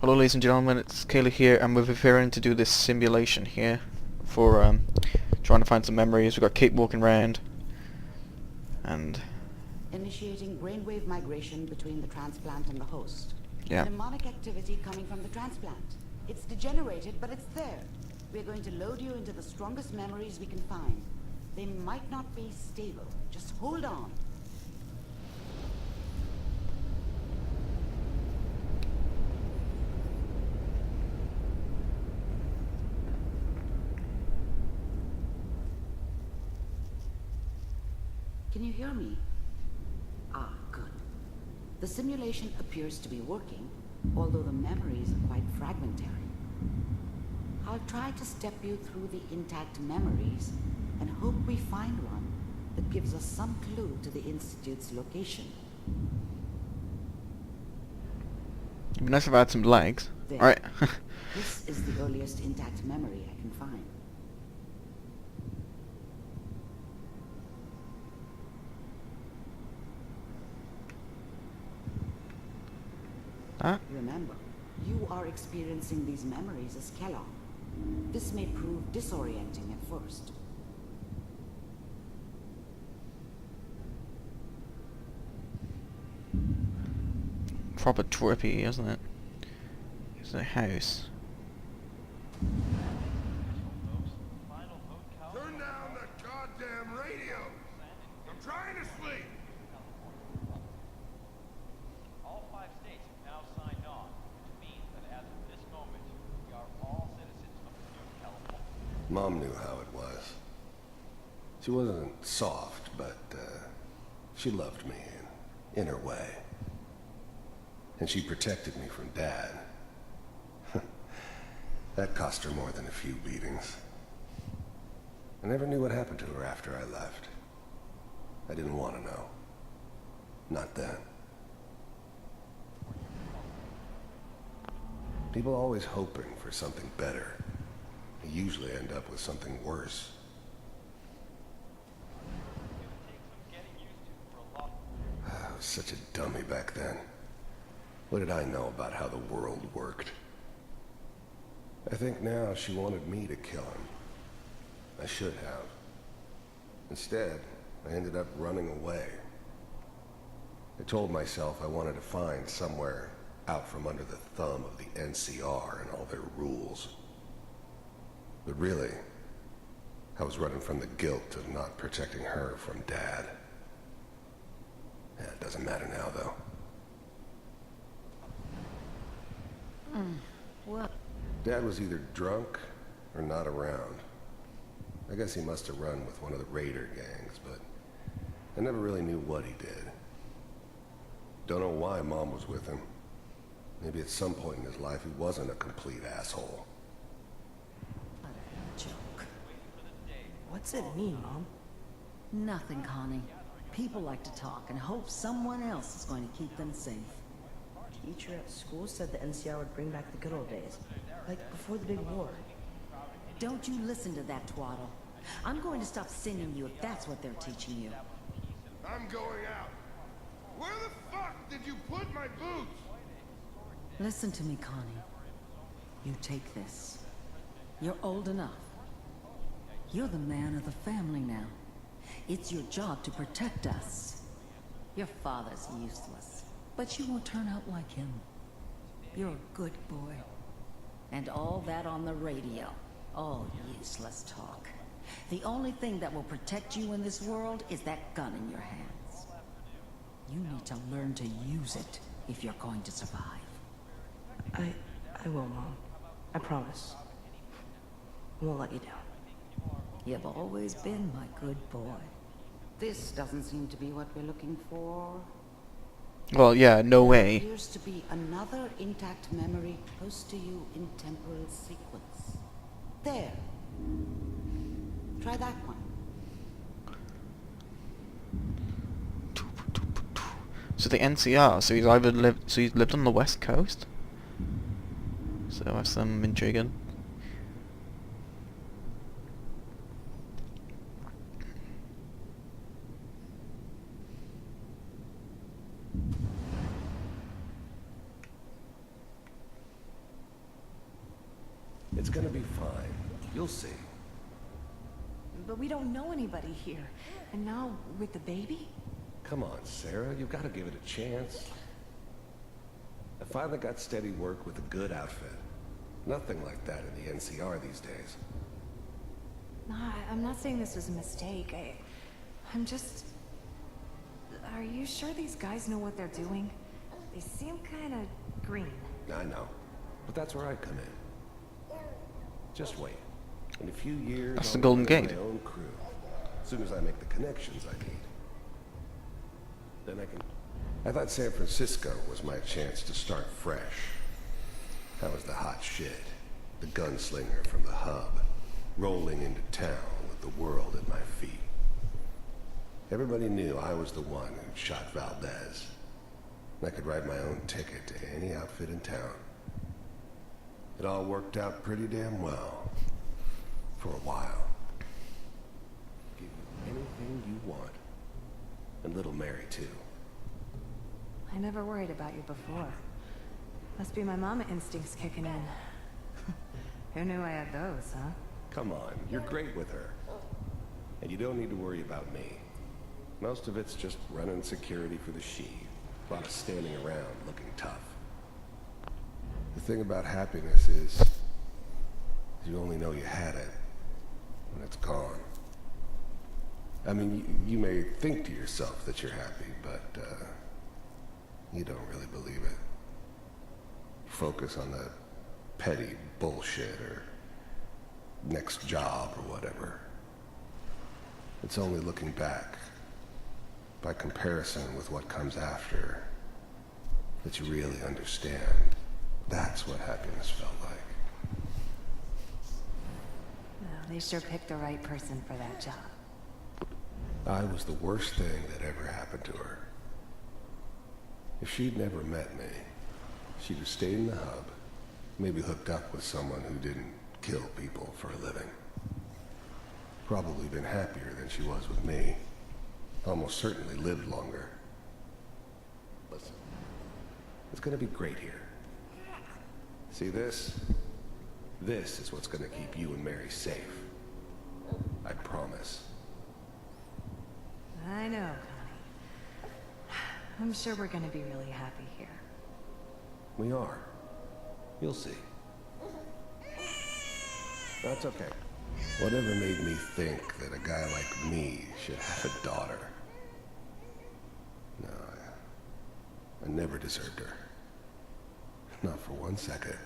Hello ladies and gentlemen, it's Kaela here, and we're preparing to do this simulation here for trying to find some memories. We've got Kate walking around, and initiating brainwave migration between the transplant and the host. yeah. Mnemonic activity coming from the transplant. It's degenerated, but it's there. We're going to load you into the strongest memories we can find. They might not be stable. Just hold on. Can you hear me? Ah, good. The simulation appears to be working, although the memories are quite fragmentary. I'll try to step you through the intact memories and hope we find one that gives us some clue to the Institute's location. It'd be nice if I had some legs. There. Alright. This is the earliest intact memory I can find. Huh? Remember, you are experiencing these memories as Kellogg. This may prove disorienting at first. Proper Trippy, isn't it? It's a house. Turn down that goddamn radio! I'm trying to sleep! All 5 states have now signed on, which means that as of this moment, we are all citizens of the new California. Mom knew how it was. She wasn't soft, but she loved me in her way. And she protected me from Dad. That cost her more than a few beatings. I never knew what happened to her after I left. I didn't want to know. Not then. People always hoping for something better. They usually end up with something worse. I was such a dummy back then. What did I know about how the world worked? I think now she wanted me to kill him. I should have. Instead, I ended up running away. I told myself I wanted to find somewhere out from under the thumb of the NCR and all their rules. But really, I was running from the guilt of not protecting her from Dad. Yeah, it doesn't matter now, though. What? Dad was either drunk or not around. I guess he must have run with one of the raider gangs, but I never really knew what he did. Don't know why Mom was with him. Maybe at some point in his life he wasn't a complete asshole. What a joke. What's it mean, Mom? Nothing, Connie. People like to talk and hope someone else is going to keep them safe. Teacher at school said the NCR would bring back the good old days. Like before the big war. Don't you listen to that twaddle. I'm going to stop singing you if that's what they're teaching you. I'm going out. Where the fuck did you put my boots? Listen to me, Connie. You take this. You're old enough. You're the man of the family now. It's your job to protect us. Your father's useless, but you won't turn out like him. You're a good boy. And all that on the radio. All useless talk. The only thing that will protect you in this world is that gun in your hands. You need to learn to use it if you're going to survive. I will, Mom. I promise. I won't let you down. You've always been my good boy. This doesn't seem to be what we're looking for. Well, yeah, no There way. appears to be another intact memory close to you in temporal sequence. There. Try that one. So the NCR, so he's lived on the West Coast? So that's some intriguing. It's gonna be fine. You'll see. But we don't know anybody here. And now, with the baby? Come on, Sarah, you've got to give it a chance. I finally got steady work with a good outfit. Nothing like that in the NCR these days. No, I'm not saying this was a mistake. I'm just... Are you sure these guys know what they're doing? They seem kind of green. I know, but that's where I come in. Just wait. In a few years, That's I'll the Golden run Gate. my own crew. As soon as I make the connections I need. Then I can... I thought San Francisco was my chance to start fresh. I was the hot shit. The gunslinger from the hub. Rolling into town with the world at my feet. Everybody knew I was the one who shot Valdez. I could write my own ticket to any outfit in town. It all worked out pretty damn well. For a while. Give you anything you want. And little Mary, too. I never worried about you before. Must be my mama instincts kicking in. Who knew I had those, huh? Come on, you're great with her. And you don't need to worry about me. Most of it's just running security for the she. A lot of standing around looking tough. The thing about happiness is you only know you had it when it's gone. I mean, you may think to yourself that you're happy, but you don't really believe it. Focus on the petty bullshit or next job or whatever. It's only looking back, by comparison with what comes after, that you really understand. That's what happiness felt like. Well, they sure picked the right person for that job. I was the worst thing that ever happened to her. If she'd never met me, she'd have stayed in the hub, maybe hooked up with someone who didn't kill people for a living. Probably been happier than she was with me. Almost certainly lived longer. Listen, it's gonna be great here. See this? This is what's gonna keep you and Mary safe. I promise. I know, Connie. I'm sure we're gonna be really happy here. We are. You'll see. That's okay. Whatever made me think that a guy like me should have a daughter? No, I never deserved her. Not for 1 second.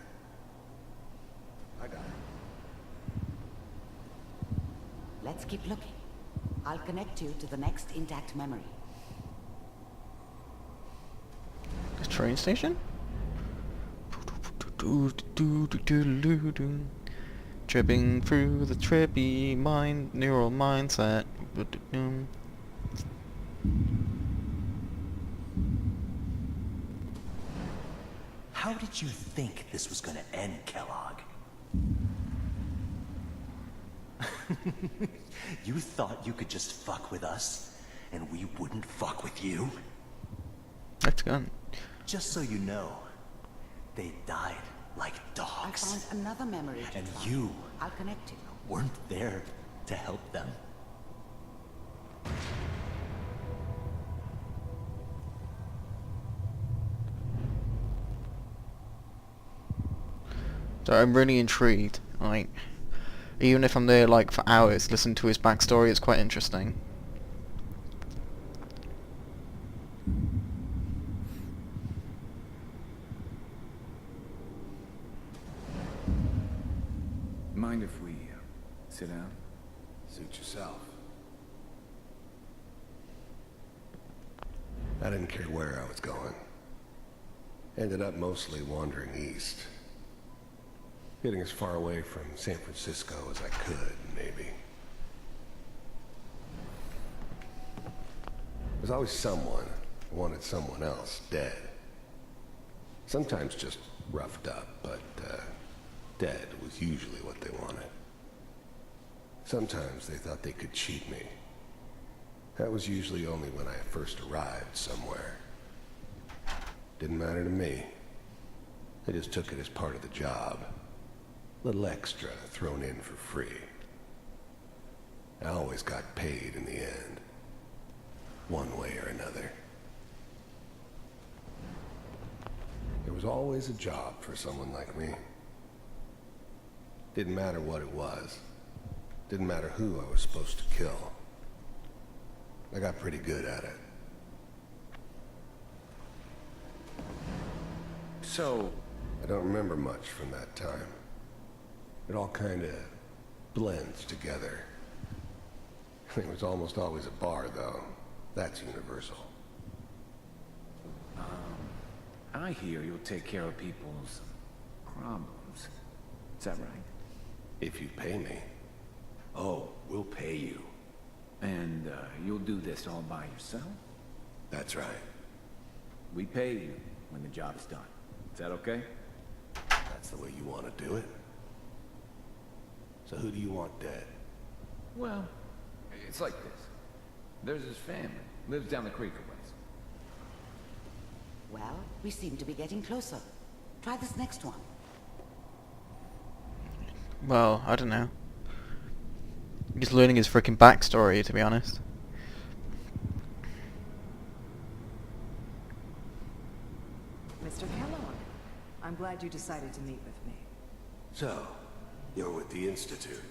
I got her. Let's keep looking. I'll connect you to the next intact memory. The train station? Tripping through the trippy neural mindset. How did you think this was gonna end, Kellogg? You thought you could just fuck with us, and we wouldn't fuck with you? That's gone. Just so you know, they died like I dogs. found another memory to And try. you I'll connect you. weren't there to help them. So I'm really intrigued. Like, even if I'm there like for hours, listen to his backstory. It's quite interesting. Mind if we sit down? Suit yourself. I didn't care where I was going. Ended up mostly wandering east. Getting as far away from San Francisco as I could, maybe. There's always someone who wanted someone else dead. Sometimes just roughed up, but dead was usually what they wanted. Sometimes they thought they could cheat me. That was usually only when I first arrived somewhere. Didn't matter to me. I just took it as part of the job. Little extra thrown in for free. I always got paid in the end, one way or another. There was always a job for someone like me. Didn't matter what it was. Didn't matter who I was supposed to kill. I got pretty good at it. So, I don't remember much from that time. It all kinda blends together. There was almost always a bar, though. That's universal. I hear you'll take care of people's problems. Is that right? If you pay me. Oh, we'll pay you. And you'll do this all by yourself? That's right. We pay you when the job's done. Is that okay? That's the way you want to do it. So who do you want dead? Well, it's like this. There's his family. Lives down the creek a ways. Well, we seem to be getting closer. Try this next one. Well, I don't know. He's learning his freaking backstory, to be honest. Mr. Kellogg, I'm glad you decided to meet with me. So, you're with the Institute.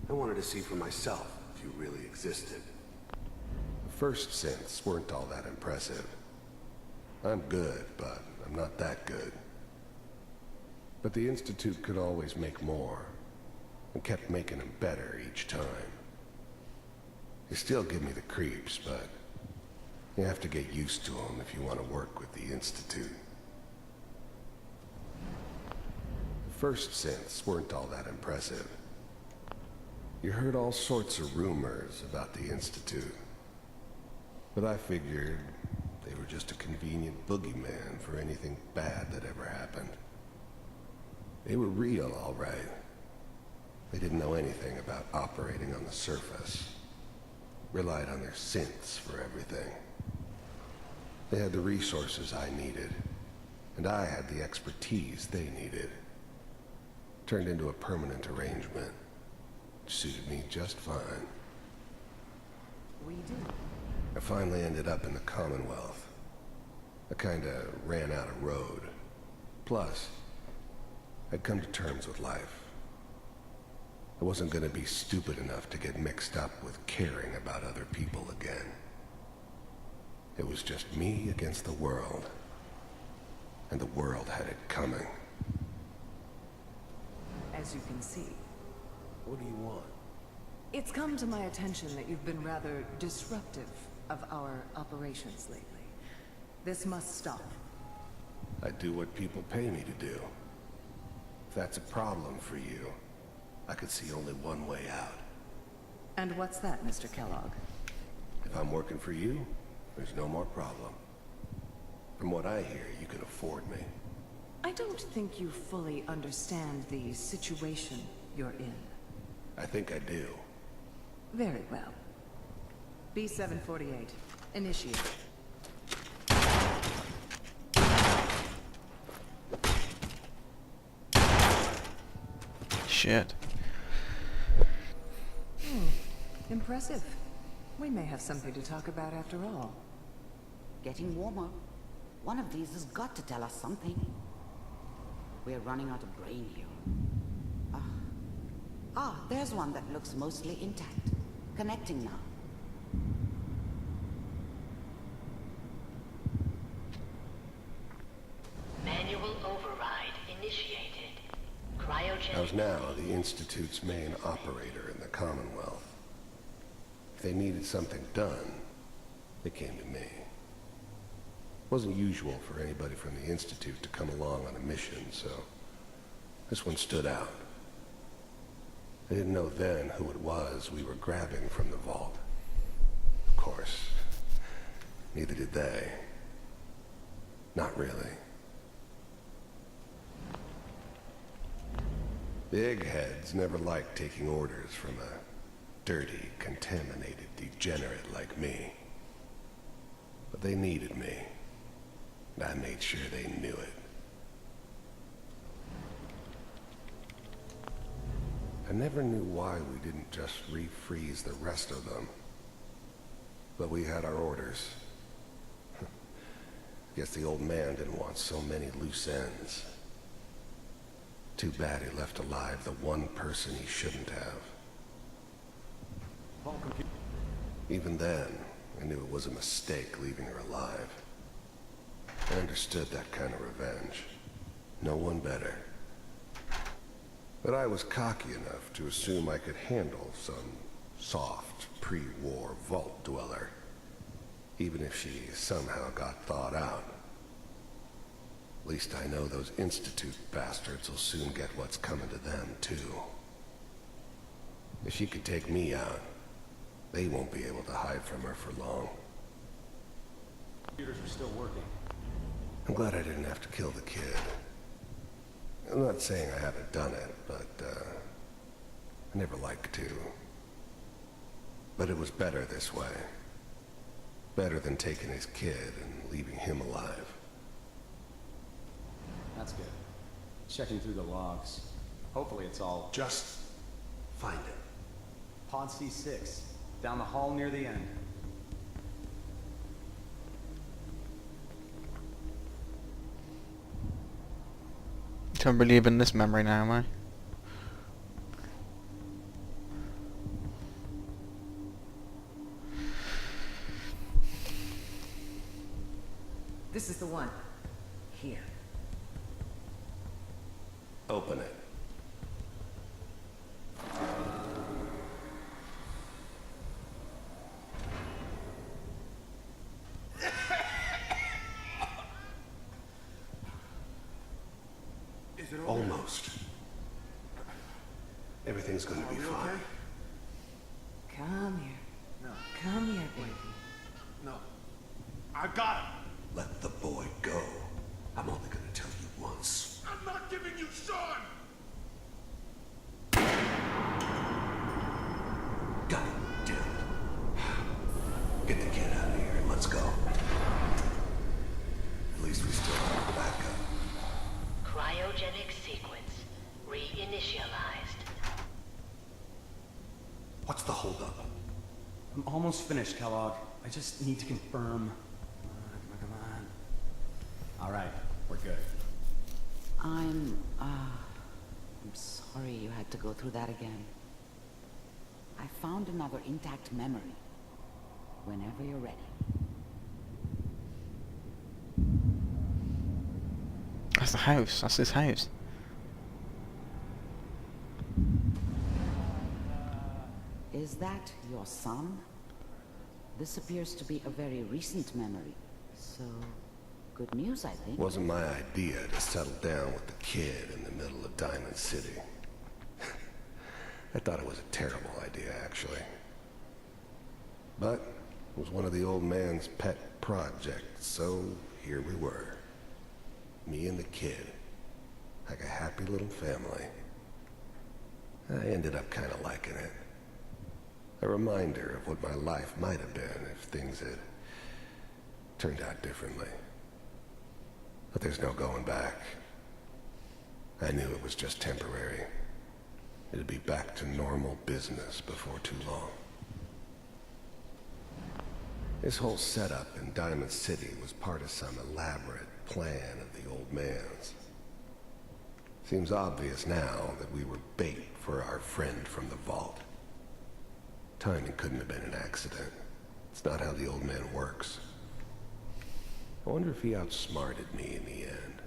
I wanted to see for myself if you really existed. The first synths weren't all that impressive. I'm good, but I'm not that good. But the Institute could always make more, and kept making them better each time. They still give me the creeps, but you have to get used to them if you want to work with the Institute. The first synths weren't all that impressive. You heard all sorts of rumors about the Institute, but I figured they were just a convenient boogeyman for anything bad that ever happened. They were real, all right. They didn't know anything about operating on the surface. Relied on their synths for everything. They had the resources I needed, and I had the expertise they needed. Turned into a permanent arrangement. Suited me just fine. We do. I finally ended up in the Commonwealth. I kinda ran out of road. Plus, I'd come to terms with life. I wasn't gonna be stupid enough to get mixed up with caring about other people again. It was just me against the world. And the world had it coming. As you can see, What do you want? it's come to my attention that you've been rather disruptive of our operations lately. This must stop. I do what people pay me to do. If that's a problem for you, I could see only one way out. And what's that, Mr. Kellogg? If I'm working for you, there's no more problem. From what I hear, you can afford me. I don't think you fully understand the situation you're in. I think I do. Very well. B-748, initiate. Shit. Impressive. We may have something to talk about after all. Getting warmer. One of these has got to tell us something. We're running out of brain here. There's one that looks mostly intact. Connecting now. Manual override initiated. Cryogenic. I was now the Institute's main operator in the Commonwealth. If they needed something done, they came to me. It wasn't usual for anybody from the Institute to come along on a mission, so this one stood out. I didn't know then who it was we were grabbing from the vault. Of course, neither did they. Not really. The eggheads never liked taking orders from a dirty, contaminated degenerate like me. But they needed me, and I made sure they knew it. I never knew why we didn't just refreeze the rest of them. But we had our orders. Guess the old man didn't want so many loose ends. Too bad he left alive the one person he shouldn't have. Even then, I knew it was a mistake leaving her alive. I understood that kind of revenge. No one better. But I was cocky enough to assume I could handle some soft, pre-war vault dweller, even if she somehow got thawed out. At least I know those Institute bastards will soon get what's coming to them, too. If she could take me out, they won't be able to hide from her for long. Computers are still working. I'm glad I didn't have to kill the kid. I'm not saying I haven't done it, but, I never liked to. But it was better this way. Better than taking his kid and leaving him alive. That's good. Checking through the logs. Hopefully it's all... Just find it. Pod C6. Down the hall near the end. So I'm reliving this memory now, am I? This is the one. Here. Open it. Almost. Everything's going to be fine. Come here. No. Come here, baby. No. I got him! Let the boy go. I'm only going to tell you once. I'm not giving you Sean! God damn it. Get the kid out of here and let's go. At least we still have backup. Cryogenic sequence reinitialized. What's the holdup? I'm almost finished, Kellogg. I just need to confirm. Come on. All right, we're good. I'm sorry you had to go through that again. I found another intact memory. Whenever you're ready. That's the house. That's his house. Is that your son? This appears to be a very recent memory. So, good news, I think. Wasn't my idea to settle down with the kid in the middle of Diamond City. I thought it was a terrible idea, actually. But it was one of the old man's pet projects, so here we were. Me and the kid. Like a happy little family. I ended up kind of liking it. A reminder of what my life might have been if things had turned out differently. But there's no going back. I knew it was just temporary. It'd be back to normal business before too long. This whole setup in Diamond City was part of some elaborate plan of the old man's. Seems obvious now that we were bait for our friend from the vault. Timing couldn't have been an accident. It's not how the old man works. I wonder if he outsmarted me in the end.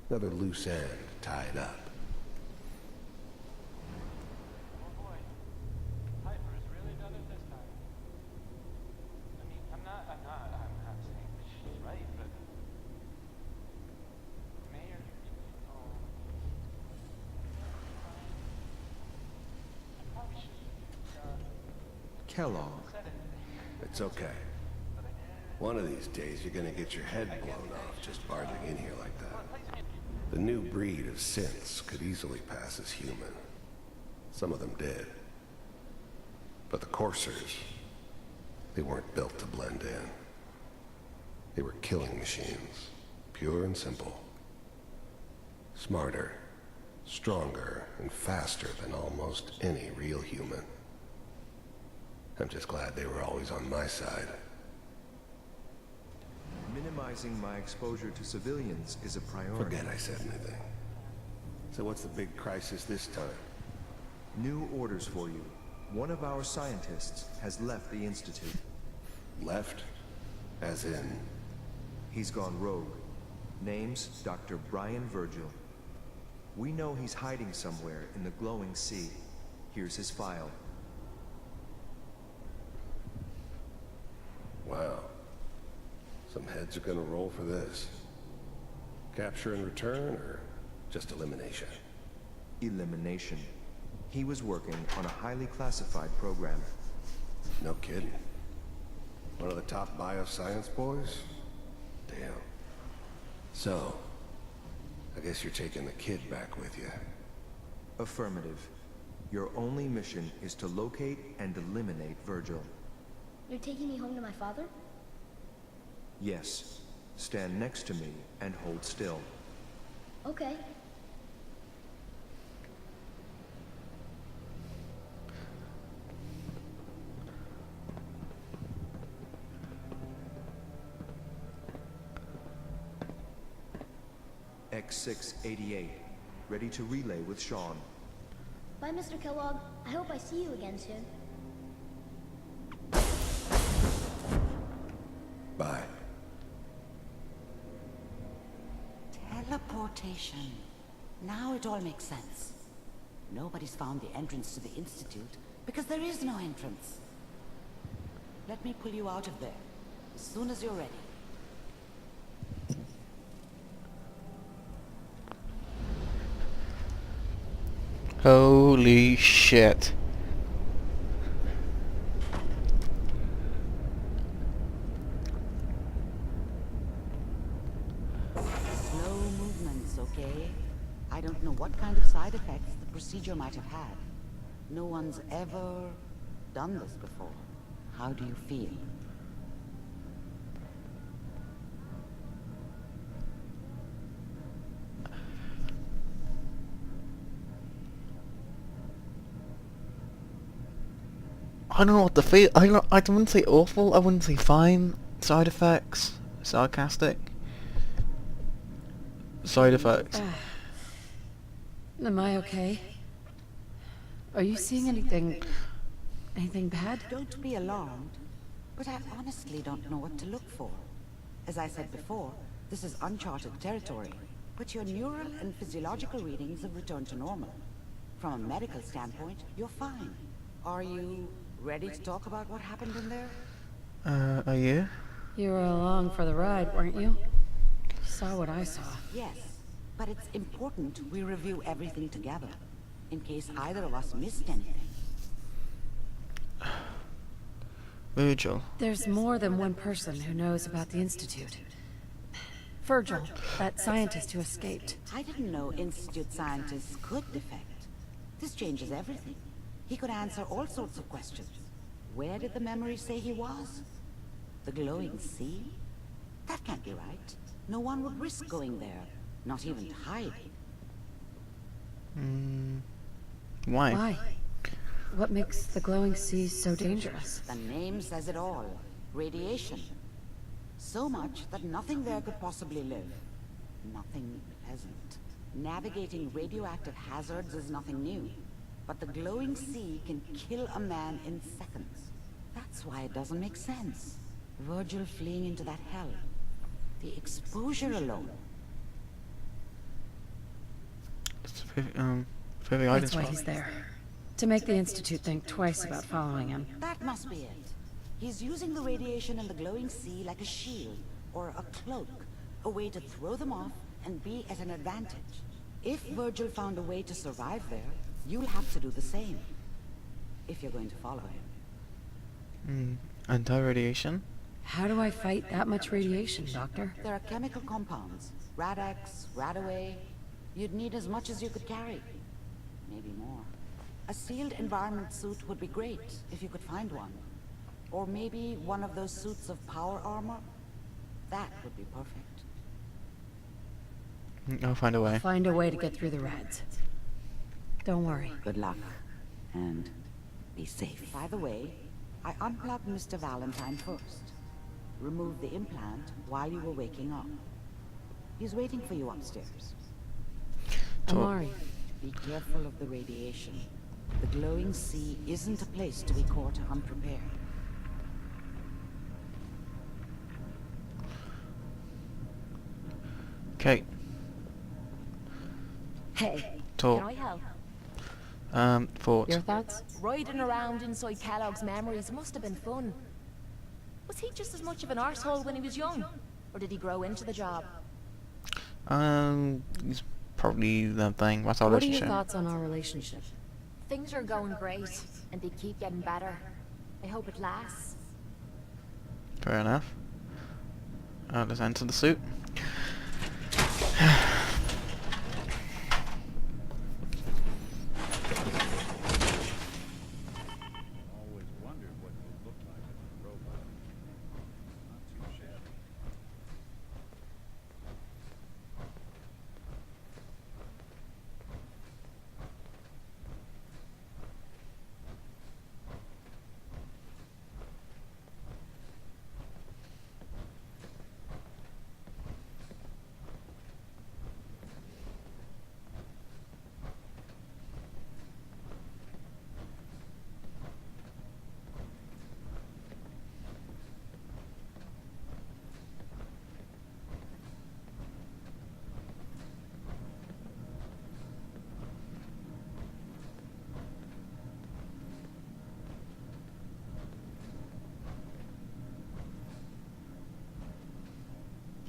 Another loose end tied up. Oh boy. Piper's really done it this time. I mean, I'm not saying that she's right, but... Mayor, I probably should Kellogg. It's okay. One of these days you're gonna get your head blown off just barging in here like that. The new breed of synths could easily pass as human. Some of them did. But the coursers, they weren't built to blend in. They were killing machines, pure and simple. Smarter, Stronger and faster than almost any real human. I'm just glad they were always on my side. Minimizing my exposure to civilians is a priority. Forget I said anything. So what's the big crisis this time? New orders for you. One of our scientists has left the Institute. Left? As in? He's gone rogue. Name's Dr. Brian Virgil. We know he's hiding somewhere in the glowing sea. Here's his file. Wow. Some heads are gonna roll for this. Capture and return, or just elimination? Elimination. He was working on a highly classified program. No kidding. One of the top bioscience boys? Damn. So, I guess you're taking the kid back with you. Affirmative. Your only mission is to locate and eliminate Virgil. You're taking me home to my father? Yes. Stand next to me and hold still. Okay. X688. Ready to relay with Sean. Bye, Mr. Kellogg. I hope I see you again soon. Bye. Teleportation. Now it all makes sense. Nobody's found the entrance to the Institute because there is no entrance. Let me pull you out of there as soon as you're ready. Holy shit. Slow movements, okay? I don't know what kind of side effects the procedure might have had. No one's ever done this before. How do you feel? I don't know what to feel. I wouldn't say awful. I wouldn't say fine. Side effects. Sarcastic. Side effects. Am I okay? Are you seeing anything bad? Don't be alarmed, but I honestly don't know what to look for. As I said before, this is uncharted territory, but your neural and physiological readings have returned to normal. From a medical standpoint, you're fine. Are you ready to talk about what happened in there? Are you? You were along for the ride, weren't you? You saw what I saw. Yes, but it's important we review everything together, in case either of us missed anything. Virgil. There's more than one person who knows about the Institute. Virgil, that scientist who escaped. I didn't know Institute scientists could defect. This changes everything. He could answer all sorts of questions. Where did the memory say he was? The glowing sea? That can't be right. No one would risk going there, not even to hide. Why? Why? What makes the glowing sea so dangerous? The name says it all. Radiation. So much that nothing there could possibly live. Nothing pleasant. Navigating radioactive hazards is nothing new. But the glowing sea can kill a man in seconds. That's why it doesn't make sense. Virgil fleeing into that hell. The exposure alone. It's very odd. That's why he's there. To make the Institute think twice about following him. That must be it. He's using the radiation in the glowing sea like a shield, or a cloak. A way to throw them off and be at an advantage. If Virgil found a way to survive there, you'll have to do the same. If you're going to follow him. Anti-radiation? How do I fight that much radiation, Doctor? There are chemical compounds. Rad-X, Radaway. You'd need as much as you could carry. Maybe more. A sealed environment suit would be great, if you could find one. Or maybe one of those suits of power armor. That would be perfect. I'll find a way. Find a way to get through the rads. Don't worry. Good luck. And be safe. By the way, I unplugged Mr. Valentine first. Removed the implant while you were waking up. He's waiting for you upstairs. Amari. Be careful of the radiation. The glowing sea isn't a place to be caught unprepared. Okay. Hey, Talk. can I help? Thoughts. Your thoughts? Riding around inside Kellogg's memories must have been fun. Was he just as much of an arsehole when he was young? Or did he grow into the job? He's probably the thing. What's our What are relationship? your thoughts on our relationship? Things are going great, and they keep getting better. I hope it lasts. Fair enough. Let's enter the suit. Always wondered what you look like as a robot. Not too shabby.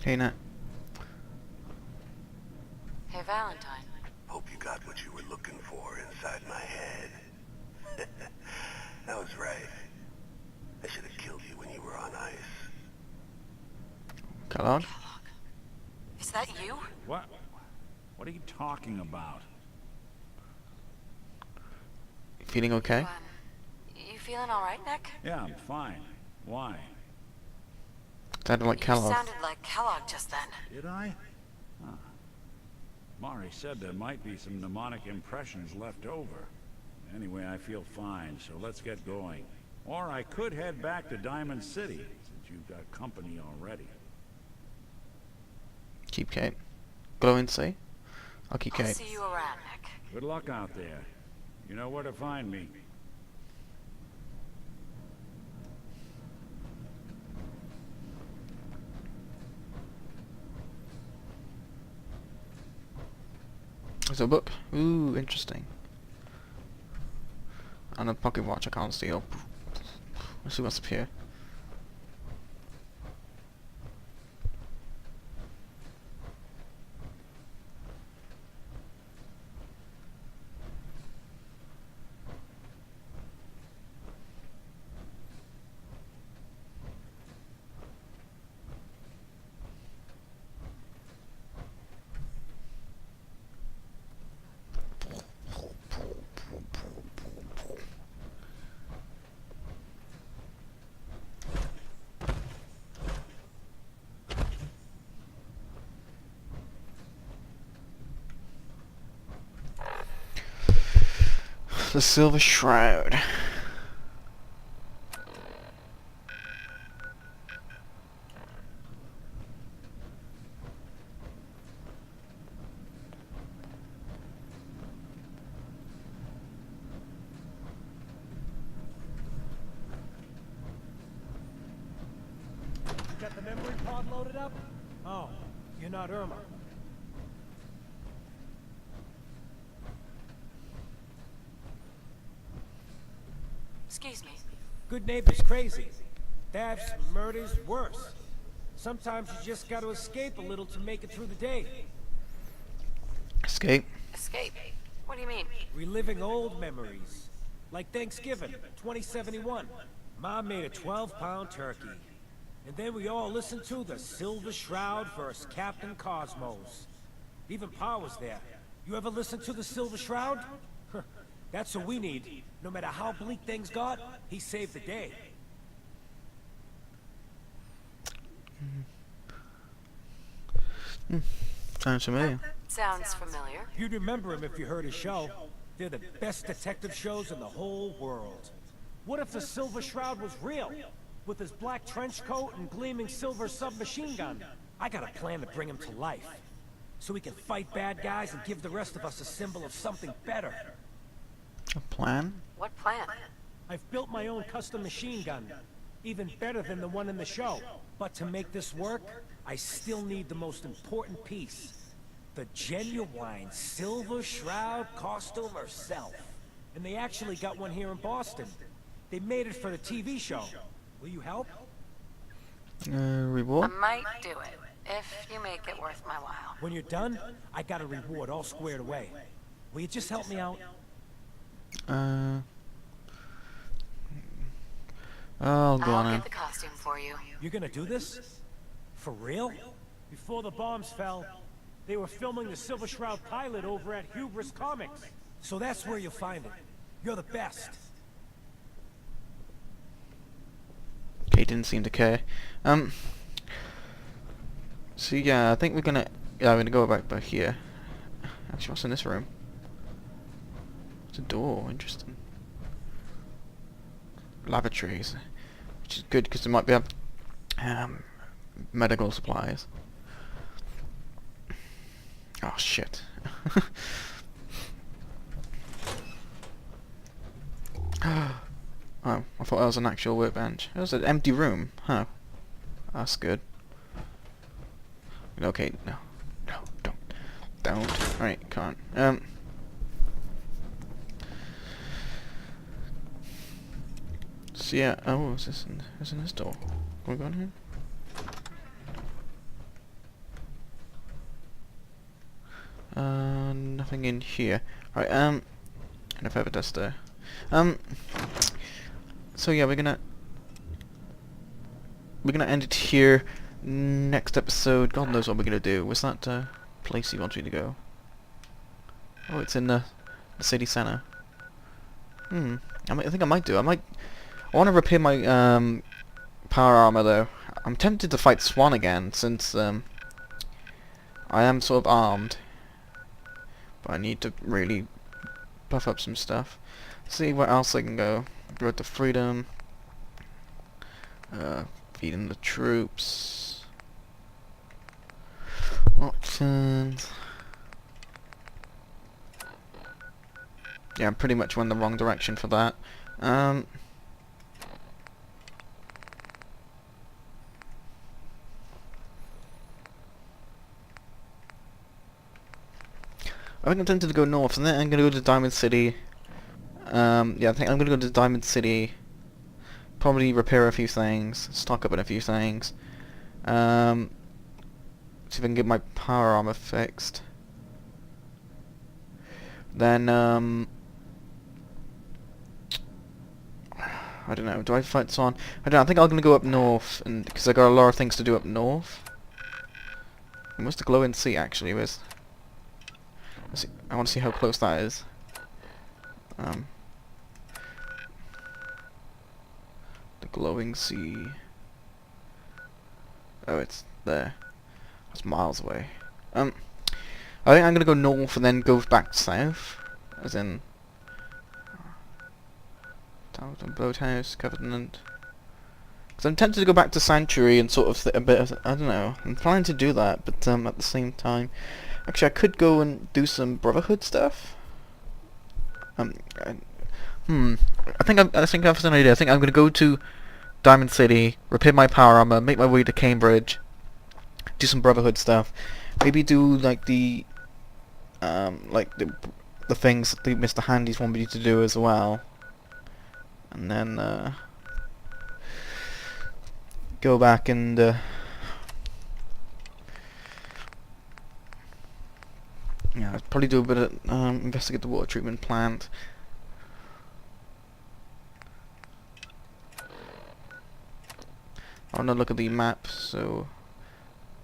Hey, Nat. Hey, Valentine. Hope you got what you were looking for inside my head. That was right. I should have killed you when you were on ice. Kellogg. Is that you? What? What are you talking about? Feeling okay? You feeling alright, Nick? Yeah, I'm fine. Why? Sounded like Kellogg. sounded like Kellogg just then. Did I? Huh. Mari said there might be some mnemonic impressions left over. Anyway, I feel fine, so let's get going. Or I could head back to Diamond City, since you've got company already. Keep Kate. Glowing sea? I'll keep I'll Kate. see you around, Nick. Good luck out there. You know where to find me. There's a book. Ooh, interesting. And a pocket watch I can't steal. Let's see what's up here. The Silver Shroud. Got the memory pod loaded up? Oh, you're not Irma. Excuse me. Good neighbor's crazy. Thefts, murders, worse. Sometimes you just gotta escape a little to make it through the day. Escape? Escape? What do you mean? Reliving old memories. Like Thanksgiving, 2071. Mom made a 12-pound turkey. And then we all listened to the Silver Shroud versus Captain Cosmos. Even Pa was there. You ever listen to the Silver Shroud? That's what we need. No matter how bleak things got, he saved the day. Sounds familiar. Sounds familiar. You'd remember him if you heard his show. They're the best detective shows in the whole world. What if the Silver Shroud was real? With his black trench coat and gleaming silver submachine gun? I got a plan to bring him to life. So we can fight bad guys and give the rest of us a symbol of something better. A plan? What plan? I've built my own custom machine gun. Even better than the one in the show. But to make this work, I still need the most important piece. The genuine Silver Shroud costume herself. And they actually got one here in Boston. They made it for the TV show. Will you help? Reward? I might do it, if you make it worth my while. When you're done, I got a reward all squared away. Will you just help me out? I'll go on I'll it. get the costume for you. You're gonna do this? For real? Before the bombs fell, they were filming the Silver Shroud pilot over at Hubris Comics. So that's where you'll find it. You're the best. Okay, didn't seem to care. So yeah, I think we're gonna go back here. Actually, what's in this room? It's a door. Interesting. Lavatories, which is good because there might be medical supplies. Oh shit. Oh, I thought that was an actual workbench. It was an empty room. Huh. That's good. Okay, no. No, don't. Alright, can't. So yeah, oh, what's this in this door? Can we go in here? Nothing in here. Right, and a feather duster. So yeah, we're gonna end it here. Next episode, God knows what we're gonna do. Was that place he wants me to go? Oh, it's in the city center. I think I might do. I want to repair my power armor though. I'm tempted to fight Swan again since I am sort of armed, but I need to really buff up some stuff. See where else I can go. Road to Freedom. Feeding the troops. Options. Yeah, I pretty much went the wrong direction for that. I think I'm tempted to go north, and then I'm gonna go to Diamond City. Yeah, I think I'm gonna go to Diamond City. Probably repair a few things, stock up on a few things. See if I can get my power armor fixed. Then, I don't know. Do I fight Swan? I don't know. I think I'm gonna go up north, and because I got a lot of things to do up north. And what's the glowing sea actually? Where's? I want to see how close that is. The glowing sea. Oh, it's there. That's miles away. I think I'm gonna go north and then go back south, as in Taunton Boathouse, Covenant. Because I'm tempted to go back to Sanctuary and sort of a bit of, I don't know. I'm planning to do that, but at the same time, actually I could go and do some Brotherhood stuff. I think I have an idea. I think I'm gonna go to Diamond City, repair my power armor, make my way to Cambridge, do some Brotherhood stuff. Maybe do like the things that the Mr. Handies want me to do as well, and then go back and yeah, I'd probably do a bit of investigate the water treatment plant. I want to look at the map, so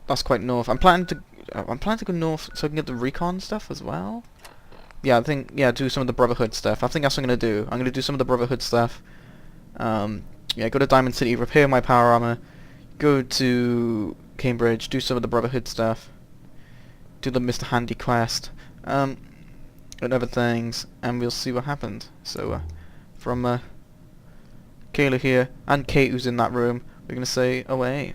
that's quite north. I'm planning to go north so I can get the recon stuff as well. Yeah, I think do some of the Brotherhood stuff. I think that's what I'm gonna do. I'm gonna do some of the Brotherhood stuff. Yeah, go to Diamond City, repair my power armor, go to Cambridge, do some of the Brotherhood stuff, do the Mr. Handy quest, and and other things, and we'll see what happened. So from Kaela here and Kate, who's in that room, we're gonna say away.